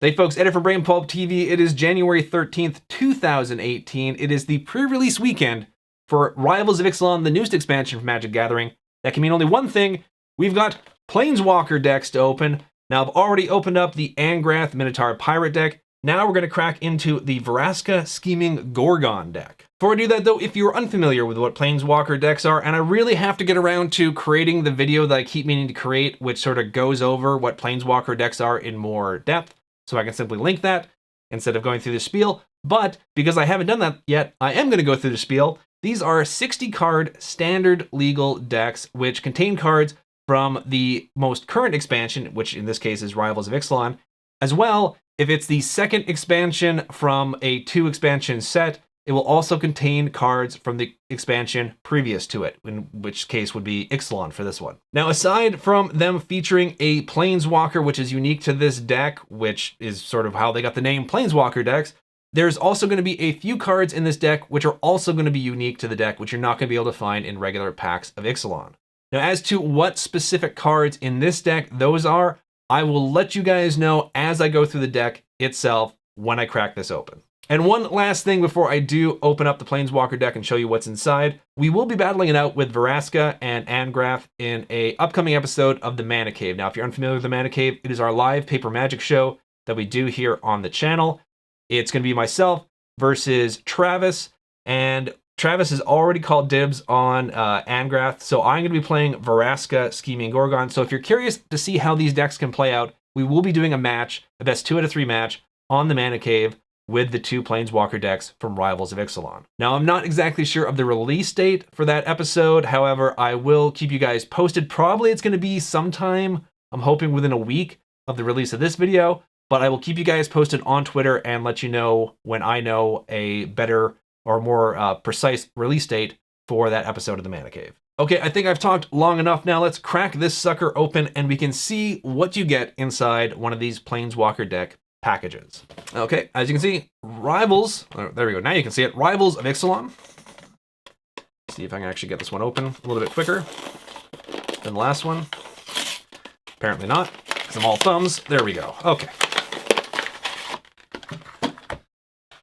Hey folks, Edit from Brain Pulp TV. It is January 13th, 2018. It is the pre-release weekend for Rivals of Ixalan, the newest expansion from Magic Gathering. That can mean only one thing. We've got Planeswalker decks to open. Now, I've already opened up the Angrath Minotaur Pirate deck. Now we're going to crack into the Vraska Scheming Gorgon deck. Before I do that though, if you're unfamiliar with what Planeswalker decks are, and I really have to get around to creating the video that I keep meaning to create, which sort of goes over what Planeswalker decks are in more depth, so I can simply link that instead of going through the spiel. But because I haven't done that yet, I am going to go through the spiel. These are 60 card standard legal decks, which contain cards from the most current expansion, which in this case is Rivals of Ixalan. As well, if it's the second expansion from a 2 expansion set, it will also contain cards from the expansion previous to it, in which case would be Ixalan for this one. Now, aside from them featuring a Planeswalker, which is unique to this deck, which is sort of how they got the name Planeswalker decks, there's also going to be a few cards in this deck which are also going to be unique to the deck, which you're not going to be able to find in regular packs of Ixalan. Now, as to what specific cards in this deck those are, I will let you guys know as I go through the deck itself when I crack this open. And one last thing before I do open up the Planeswalker deck and show you what's inside, we will be battling it out with Vraska and Angrath in an upcoming episode of the Mana Cave. Now, if you're unfamiliar with the Mana Cave, it is our live paper magic show that we do here on the channel. It's going to be myself versus Travis, and Travis has already called dibs on Angrath, so I'm going to be playing Vraska Scheming Gorgon. So if you're curious to see how these decks can play out, we will be doing a match, a best 2 out of 3 match on the Mana Cave with the 2 Planeswalker decks from Rivals of Ixalan. Now, I'm not exactly sure of the release date for that episode. However, I will keep you guys posted. Probably it's going to be sometime, I'm hoping within a week of the release of this video, but I will keep you guys posted on Twitter and let you know when I know a better or more precise release date for that episode of the Mana Cave. Okay, I think I've talked long enough now. Let's crack this sucker open and we can see what you get inside one of these Planeswalker deck packages. Okay, as you can see, Rivals, there we go, now you can see it, Rivals of Ixalan. See if I can actually get this one open a little bit quicker than the last one. Apparently not, because I'm all thumbs. There we go, okay.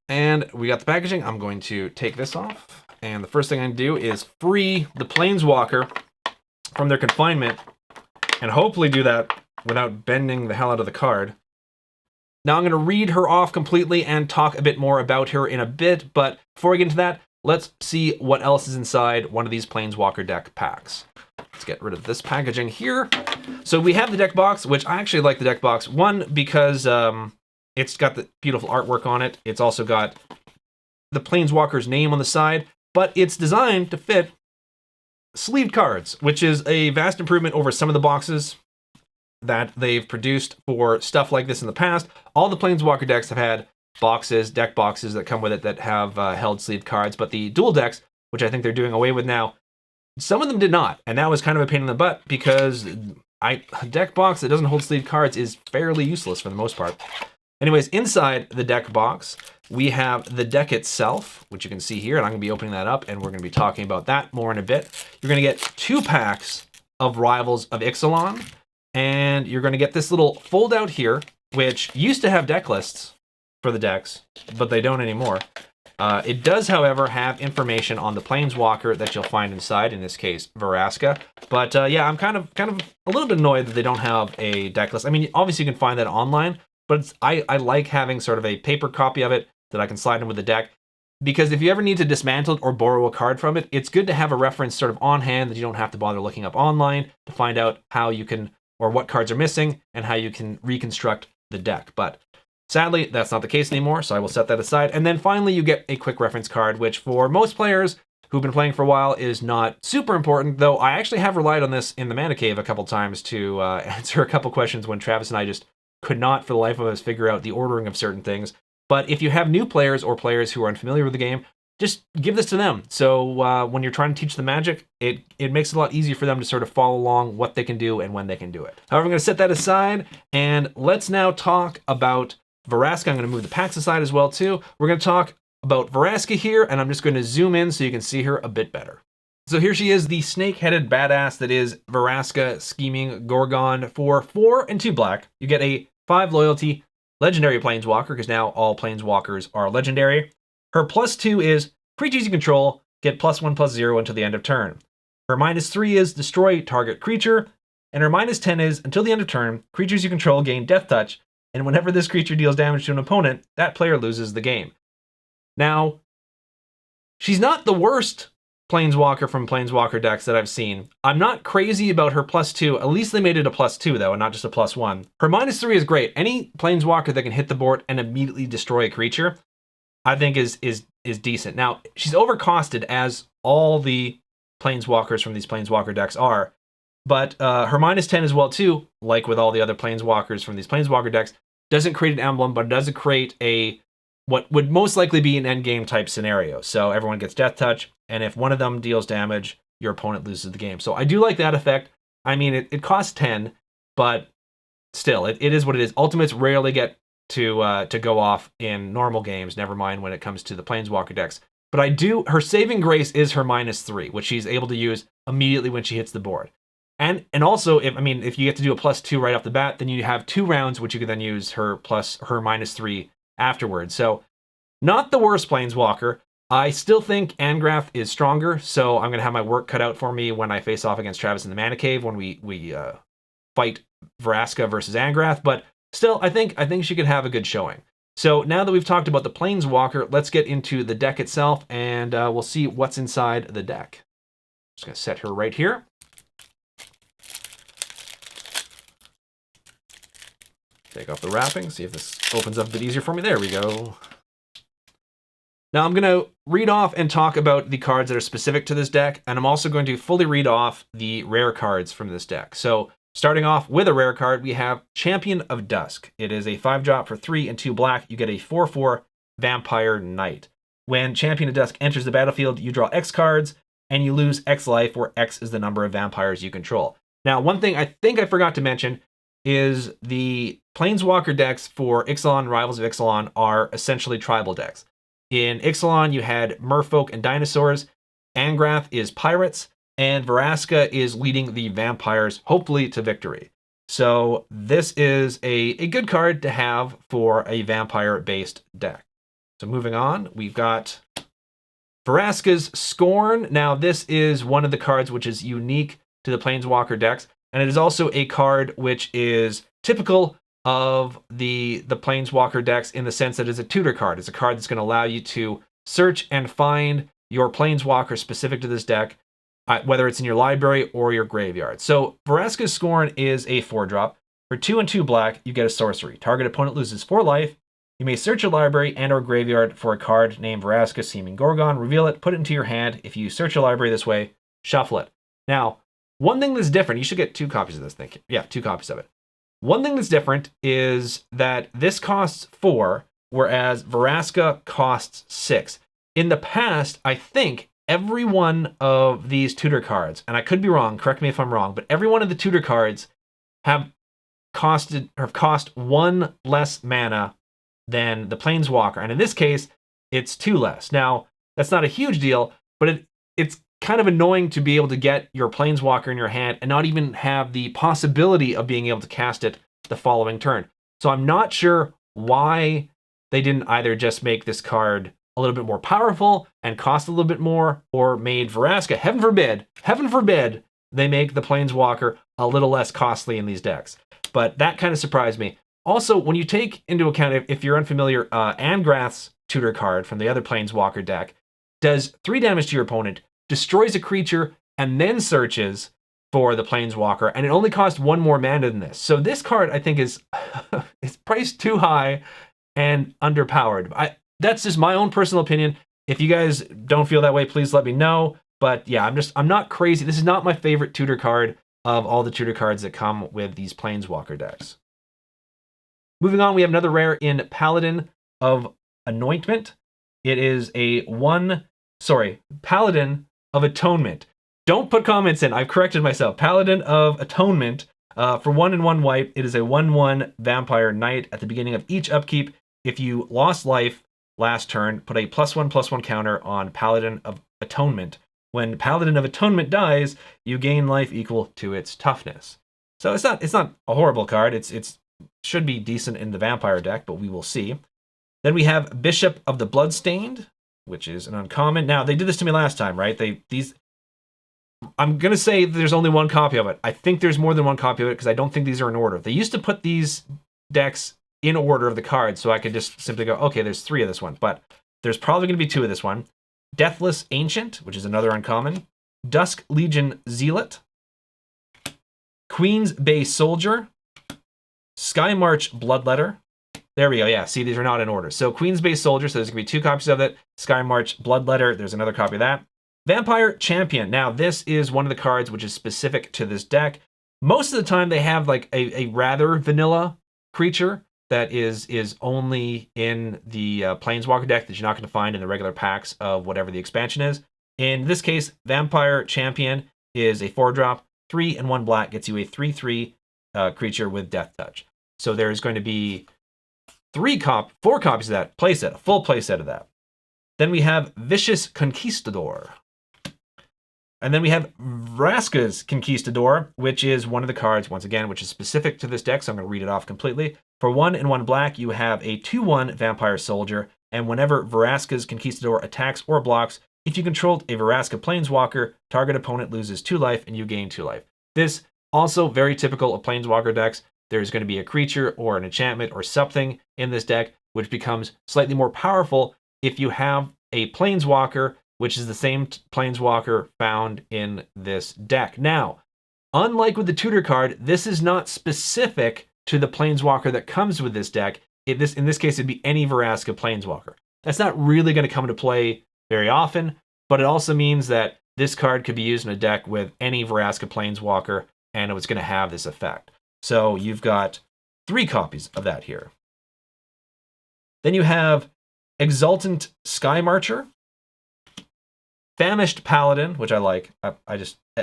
And we got the packaging. I'm going to take this off, and the first thing I'm going to do is free the Planeswalker from their confinement, and hopefully do that without bending the hell out of the card. Now I'm going to read her off completely and talk a bit more about her in a bit, but before we get into that, let's see what else is inside one of these Planeswalker deck packs. Let's get rid of this packaging here. So we have the deck box, which I actually like the deck box. One, because it's got the beautiful artwork on it. It's also got the Planeswalker's name on the side, but it's designed to fit sleeved cards, which is a vast improvement over some of the boxes that they've produced for stuff like this in the past. All the Planeswalker decks have had boxes, deck boxes that come with it that have held sleeved cards, but the dual decks, which I think they're doing away with now, some of them did not, and that was kind of a pain in the butt because a deck box that doesn't hold sleeved cards is fairly useless for the most part. Anyways, inside the deck box, we have the deck itself, which you can see here, and I'm going to be opening that up, and we're going to be talking about that more in a bit. You're going to get 2 packs of Rivals of Ixalan, and you're going to get this little fold out here, which used to have deck lists for the decks, but they don't anymore. It does, however, have information on the Planeswalker that you'll find inside, in this case, Vraska. But yeah, I'm kind of a little bit annoyed that they don't have a deck list. I mean, obviously you can find that online, but I like having sort of a paper copy of it that I can slide in with the deck, because if you ever need to dismantle it or borrow a card from it, it's good to have a reference sort of on hand that you don't have to bother looking up online to find out how you can, or what cards are missing, and how you can reconstruct the deck. But sadly, that's not the case anymore, so I will set that aside. And then finally, you get a quick reference card, which for most players who've been playing for a while is not super important, though I actually have relied on this in the Mana Cave a couple times to answer a couple questions when Travis and I just could not for the life of us figure out the ordering of certain things. But if you have new players or players who are unfamiliar with the game, just give this to them. So when you're trying to teach the magic, it makes it a lot easier for them to sort of follow along what they can do and when they can do it. However, I'm going to set that aside, and let's now talk about Vraska. I'm going to move the packs aside as well, too. We're going to talk about Vraska here, and I'm just going to zoom in so you can see her a bit better. So here she is, the snake-headed badass that is Vraska Scheming Gorgon. For 4 and 2 black, you get a 5 loyalty legendary Planeswalker, because now all Planeswalkers are legendary. Her +2 is creatures you control get +1/+0 until the end of turn. Her -3 is destroy target creature, and her -10 is until the end of turn, creatures you control gain Death Touch, and whenever this creature deals damage to an opponent, that player loses the game. Now, she's not the worst Planeswalker from Planeswalker decks that I've seen. I'm not crazy about her +2. At least they made it a +2 though, and not just a +1. Her -3 is great. Any Planeswalker that can hit the board and immediately destroy a creature, I think is decent. Now, she's overcosted, as all the Planeswalkers from these Planeswalker decks are, but her -10 as well too, like with all the other Planeswalkers from these Planeswalker decks, doesn't create an emblem, but it does create a what would most likely be an endgame type scenario. So everyone gets Death Touch, and if one of them deals damage, your opponent loses the game. So I do like that effect. I mean, it costs 10, but still, it is what it is. Ultimates rarely get to go off in normal games, never mind when it comes to the Planeswalker decks. But her saving grace is her -3, which she's able to use immediately when she hits the board. And also, if you get to do a +2 right off the bat, then you have 2 rounds, which you can then use her -3 afterwards. So, not the worst Planeswalker. I still think Angrath is stronger, so I'm going to have my work cut out for me when I face off against Travis in the Mana Cave, when we fight Vraska versus Angrath, but still, I think she could have a good showing. So now that we've talked about the Planeswalker, let's get into the deck itself, and we'll see what's inside the deck. Just going to set her right here. Take off the wrapping, see if this opens up a bit easier for me. There we go. Now I'm going to read off and talk about the cards that are specific to this deck, and I'm also going to fully read off the rare cards from this deck. So starting off with a rare card, we have Champion of Dusk. It is a 5-drop for 3 and 2 black. You get a 4/4 Vampire Knight. When Champion of Dusk enters the battlefield, you draw X cards, and you lose X life, where X is the number of vampires you control. Now, one thing I think I forgot to mention is the Planeswalker decks for Ixalan, Rivals of Ixalan, are essentially tribal decks. In Ixalan, you had merfolk and dinosaurs, Angrath is pirates, and Vraska is leading the vampires, hopefully to victory. So this is a good card to have for a vampire-based deck. So moving on, we've got Vraska's Scorn. Now this is one of the cards which is unique to the Planeswalker decks, and it is also a card which is typical of the Planeswalker decks in the sense that it's a tutor card. It's a card that's going to allow you to search and find your Planeswalker specific to this deck, whether it's in your library or your graveyard. So Vraska's Scorn is a 4-drop. For 2 and 2 black, you get a sorcery. Target opponent loses 4 life. You may search your library and or graveyard for a card named Vraska Seeming Gorgon, reveal it, put it into your hand. If you search your library this way, shuffle it. Now, one thing that's different, you should get 2 copies of this thing. Yeah, 2 copies of it. One thing that's different is that this costs 4, whereas Vraska costs 6. In the past, I think every one of these tutor cards, and I could be wrong, correct me if I'm wrong, but every one of the tutor cards have cost 1 less mana than the Planeswalker. And in this case, it's 2 less. Now, that's not a huge deal, but it's kind of annoying to be able to get your Planeswalker in your hand and not even have the possibility of being able to cast it the following turn. So I'm not sure why they didn't either just make this card a little bit more powerful and cost a little bit more, or made Vraska, heaven forbid, they make the Planeswalker a little less costly in these decks. But that kind of surprised me. Also, when you take into account, if you're unfamiliar, Angrath's tutor card from the other Planeswalker deck does 3 damage to your opponent, destroys a creature, and then searches for the Planeswalker, and it only costs 1 more mana than this. So this card, I think, is priced too high and underpowered. That's just my own personal opinion. If you guys don't feel that way, please let me know. But yeah, I'm not crazy. This is not my favorite tutor card of all the tutor cards that come with these Planeswalker decks. Moving on, we have another rare in Paladin of Anointment. It is Paladin of Atonement. Don't put comments in. I've corrected myself. Paladin of Atonement. For 1 and 1 wipe, it is a 1/1 Vampire Knight. At the beginning of each upkeep, if you lost life last turn, put a +1/+1 counter on Paladin of Atonement. When Paladin of Atonement dies, you gain life equal to its toughness. So it's not a horrible card. It's should be decent in the Vampire deck, but we will see. Then we have Bishop of the Bloodstained, which is an uncommon. Now, they did this to me last time, right? I'm going to say there's only one copy of it. I think there's more than one copy of it because I don't think these are in order. They used to put these decks in order of the cards, so I could just simply go, okay, there's 3 of this one, but there's probably going to be 2 of this one. Deathless Ancient, which is another uncommon. Dusk Legion Zealot. Queen's Bay Soldier. Sky March Bloodletter. There we go. Yeah, see, these are not in order. So Queen's Bay Soldier, so there's going to be 2 copies of it. Sky March Bloodletter, there's another copy of that. Vampire Champion. Now, this is one of the cards which is specific to this deck. Most of the time, they have like a rather vanilla creature that is only in the Planeswalker deck that you're not going to find in the regular packs of whatever the expansion is. In this case, Vampire Champion is a 4-drop, 3 and 1 black, gets you a 3/3 creature with Death Touch. So there's going to be 4 copies of that playset, a full playset of that. Then we have Vicious Conquistador. And then we have Vraska's Conquistador, which is one of the cards, once again, which is specific to this deck, so I'm going to read it off completely. For 1 and 1 black, you have a 2/1 Vampire Soldier, and whenever Vraska's Conquistador attacks or blocks, if you controlled a Vraska Planeswalker, target opponent loses 2 life and you gain 2 life. This, also very typical of Planeswalker decks. There's going to be a creature or an enchantment or something in this deck, which becomes slightly more powerful if you have a Planeswalker, which is the same Planeswalker found in this deck. Now, unlike with the tutor card, this is not specific to the Planeswalker that comes with this deck. In this case, it'd be any Vraska Planeswalker. That's not really going to come into play very often, but it also means that this card could be used in a deck with any Vraska Planeswalker, and it was going to have this effect. So you've got 3 copies of that here. Then you have Exultant Sky Marcher. Famished Paladin, which I like.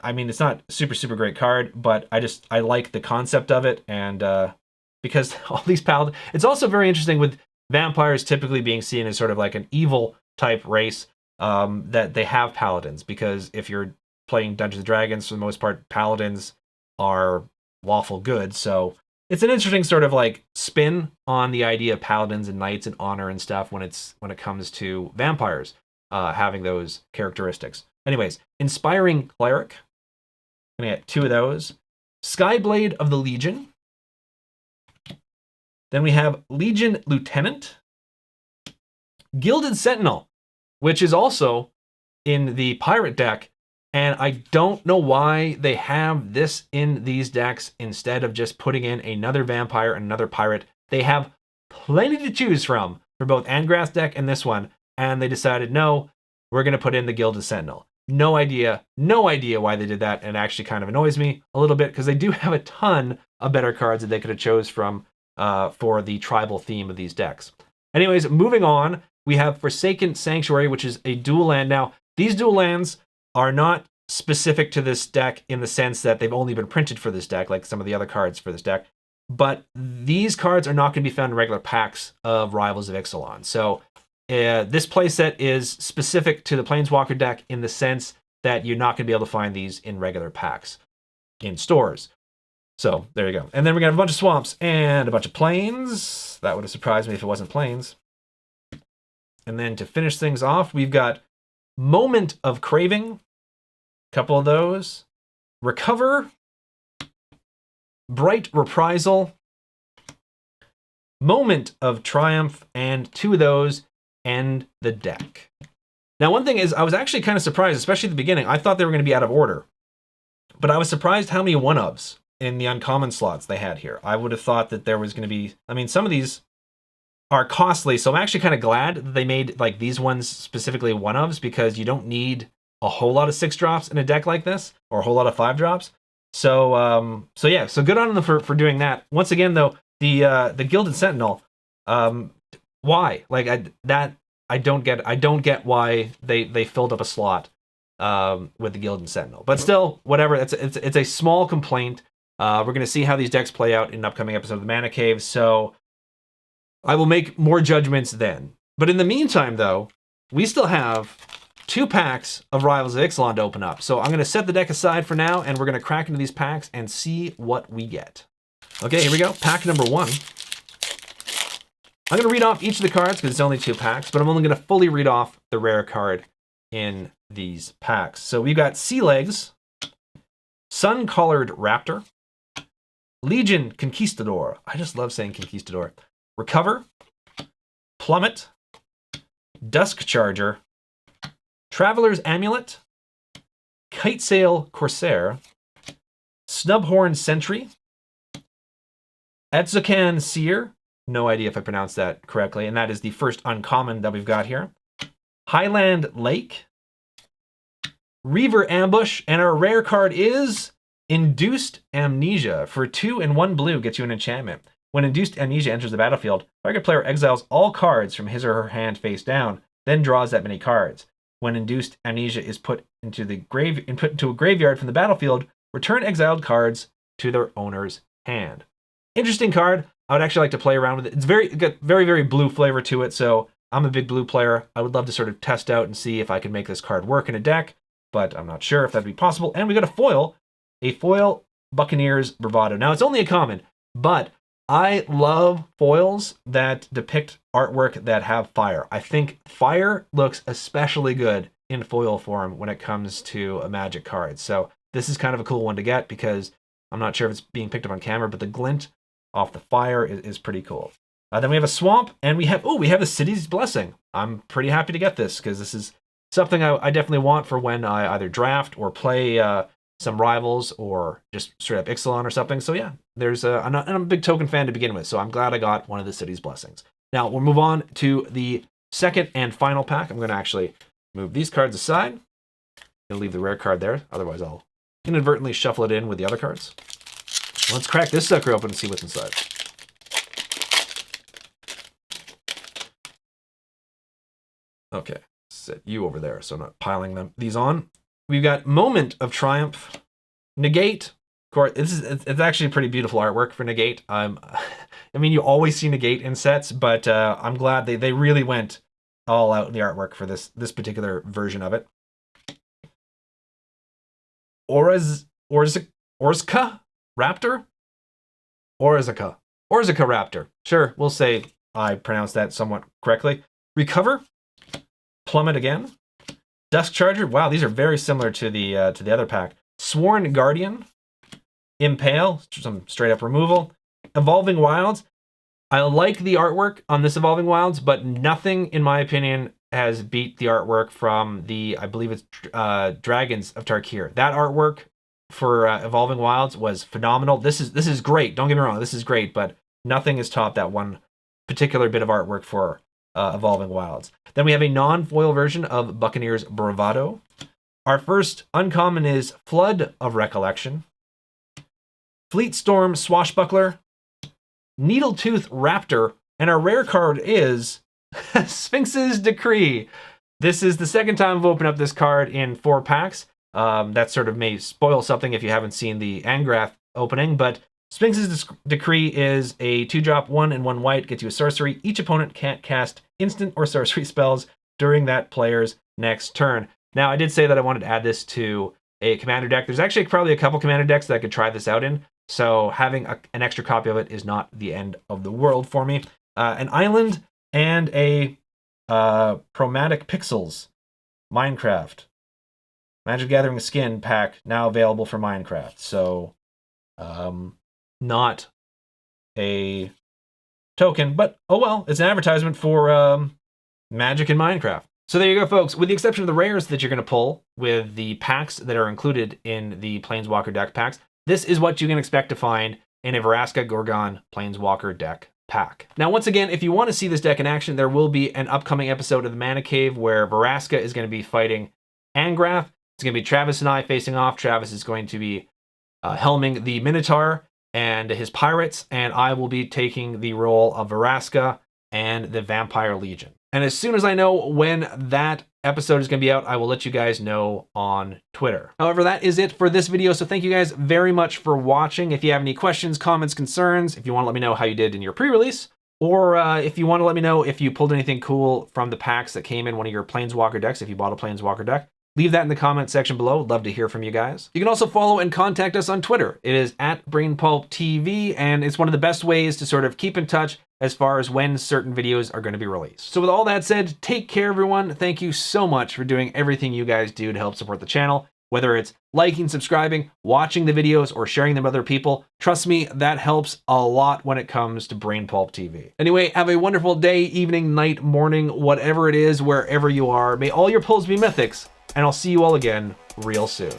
I mean, it's not super great card, but I like the concept of it, and because all these Paladins, it's also very interesting with vampires typically being seen as sort of like an evil type race, that they have Paladins, because if you're playing Dungeons and Dragons, for the most part, Paladins are lawful good, so it's an interesting sort of like spin on the idea of Paladins and Knights and honor and stuff when it comes to vampires. Having those characteristics. Anyways, Inspiring Cleric. I'm gonna get 2 of those. Skyblade of the Legion. Then we have Legion Lieutenant. Gilded Sentinel, which is also in the Pirate deck. And I don't know why they have this in these decks instead of just putting in another Vampire and another Pirate. They have plenty to choose from for both Angrath's deck and this one. And they decided, no, we're going to put in the Gilded Sentinel. No idea why they did that, and it actually kind of annoys me a little bit because they do have a ton of better cards that they could have chose from for the tribal theme of these decks. Anyways, moving on, we have Forsaken Sanctuary, which is a dual land. Now, these dual lands are not specific to this deck in the sense that they've only been printed for this deck, like some of the other cards for this deck, but these cards are not going to be found in regular packs of Rivals of Ixalan. So this playset is specific to the Planeswalker deck in the sense that you're not going to be able to find these in regular packs in stores. So there you go. And then we're going to have a bunch of swamps and a bunch of plains. That would have surprised me if it wasn't plains. And then to finish things off, we've got Moment of Craving, a couple of those. Recover, Bright Reprisal, Moment of Triumph, and 2 of those end the deck. Now, one thing is, I was actually kind of surprised, especially at the beginning. I thought they were going to be out of order, but I was surprised how many 1-ofs in the uncommon slots they had here. I would have thought that there was going to be, I mean, some of these are costly, so I'm actually kind of glad that they made like these ones specifically 1-ofs, because you don't need a whole lot of 6-drops in a deck like this, or a whole lot of 5-drops. So yeah, so good on them for doing that. Once again, though, the Gilded Sentinel, why? Like I don't get why they filled up a slot with the Gilded Sentinel. But still, whatever. It's a small complaint. We're gonna see how these decks play out in an upcoming episode of the Mana Cave. So I will make more judgments then. But in the meantime, though, we still have 2 packs of Rivals of Ixalan to open up. So I'm gonna set the deck aside for now, and we're gonna crack into these packs and see what we get. Okay, here we go. Pack number 1. I'm going to read off each of the cards because it's only 2 packs, but I'm only going to fully read off the rare card in these packs. So we've got Sea Legs, Sun-Collared Raptor, Legion Conquistador. I just love saying Conquistador. Recover, Plummet, Dusk Charger, Traveler's Amulet, Kitesail Corsair, Snubhorn Sentry, Exultant Seer, no idea if I pronounced that correctly, and that is the first uncommon that we've got here. Highland Lake, Reaver Ambush, and our rare card is Induced Amnesia. For 2 and 1 blue, gets you an enchantment. When Induced Amnesia enters the battlefield, target player exiles all cards from his or her hand face down, then draws that many cards. When Induced Amnesia is put into a graveyard from the battlefield, return exiled cards to their owner's hand. Interesting card. I would actually like to play around with it. It's got very, very blue flavor to it, so I'm a big blue player. I would love to sort of test out and see if I can make this card work in a deck, but I'm not sure if that'd be possible. And we got a foil Buccaneers Bravado. Now, it's only a common, but I love foils that depict artwork that have fire. I think fire looks especially good in foil form when it comes to a Magic card. So this is kind of a cool one to get because I'm not sure if it's being picked up on camera, but the glint off the fire is pretty cool. Then we have a Swamp, and we have the City's Blessing. I'm pretty happy to get this because this is something I definitely want for when I either draft or play some Rivals or just straight up Ixalan or something. So yeah, I'm a big token fan to begin with, so I'm glad I got one of the City's Blessings. Now we'll move on to the second and final pack. I'm going to actually move these cards aside. I'm going to leave the rare card there, otherwise I'll inadvertently shuffle it in with the other cards. Let's crack this sucker open and see what's inside. Okay, set you over there so I'm not piling these on. We've got Moment of Triumph, Negate. Of course, it's actually a pretty beautiful artwork for Negate. I mean, you always see Negate in sets, but I'm glad they really went all out in the artwork for this particular version of it. Orzka Raptor? Orzka Raptor. Sure, we'll say I pronounced that somewhat correctly. Recover, Plummet again, Dusk Charger. Wow, these are very similar to the other pack. Sworn Guardian, Impale, some straight up removal. Evolving Wilds. I like the artwork on this Evolving Wilds, but nothing, in my opinion, has beat the artwork from I believe it's Dragons of Tarkir. That artwork for Evolving Wilds was phenomenal. This is great. Don't get me wrong, this is great, but nothing has topped that one particular bit of artwork for Evolving Wilds. Then we have a non-foil version of Buccaneers Bravado. Our first uncommon is Flood of Recollection, Fleetstorm Swashbuckler, Needletooth Raptor, and our rare card is Sphinxes Decree. This is the second time I've opened up this card in 4 packs. That sort of may spoil something if you haven't seen the Angrath opening, but Sphinxes Decree is a 2-drop, 1 and 1 white, gets you a sorcery. Each opponent can't cast instant or sorcery spells during that player's next turn. Now, I did say that I wanted to add this to a commander deck. There's actually probably a couple commander decks that I could try this out in, so having an extra copy of it is not the end of the world for me. An island and a Chromatic Pixels Minecraft Magic Gathering Skin pack now available for Minecraft. So, not a token, but oh well, it's an advertisement for Magic in Minecraft. So there you go, folks. With the exception of the rares that you're going to pull with the packs that are included in the Planeswalker deck packs, this is what you can expect to find in a Vraska Gorgon Planeswalker deck pack. Now, once again, if you want to see this deck in action, there will be an upcoming episode of the Mana Cave where Vraska is going to be fighting Angrath. It's going to be Travis and I facing off. Travis is going to be helming the Minotaur and his pirates, and I will be taking the role of Vraska and the Vampire Legion. And as soon as I know when that episode is going to be out, I will let you guys know on Twitter. However, that is it for this video, so thank you guys very much for watching. If you have any questions, comments, concerns, if you want to let me know how you did in your pre-release, or if you want to let me know if you pulled anything cool from the packs that came in one of your Planeswalker decks, if you bought a Planeswalker deck, Leave that in the comment section below. I'd love to hear from you guys. You can also follow and contact us on Twitter. It is @BrainPulpTV, and it's one of the best ways to sort of keep in touch as far as when certain videos are going to be released. So with all that said, take care, everyone. Thank you so much for doing everything you guys do to help support the channel. Whether it's liking, subscribing, watching the videos, or sharing them with other people, trust me, that helps a lot when it comes to Brain Pulp TV. Anyway, have a wonderful day, evening, night, morning, whatever it is, wherever you are. May all your pulls be mythics, and I'll see you all again real soon.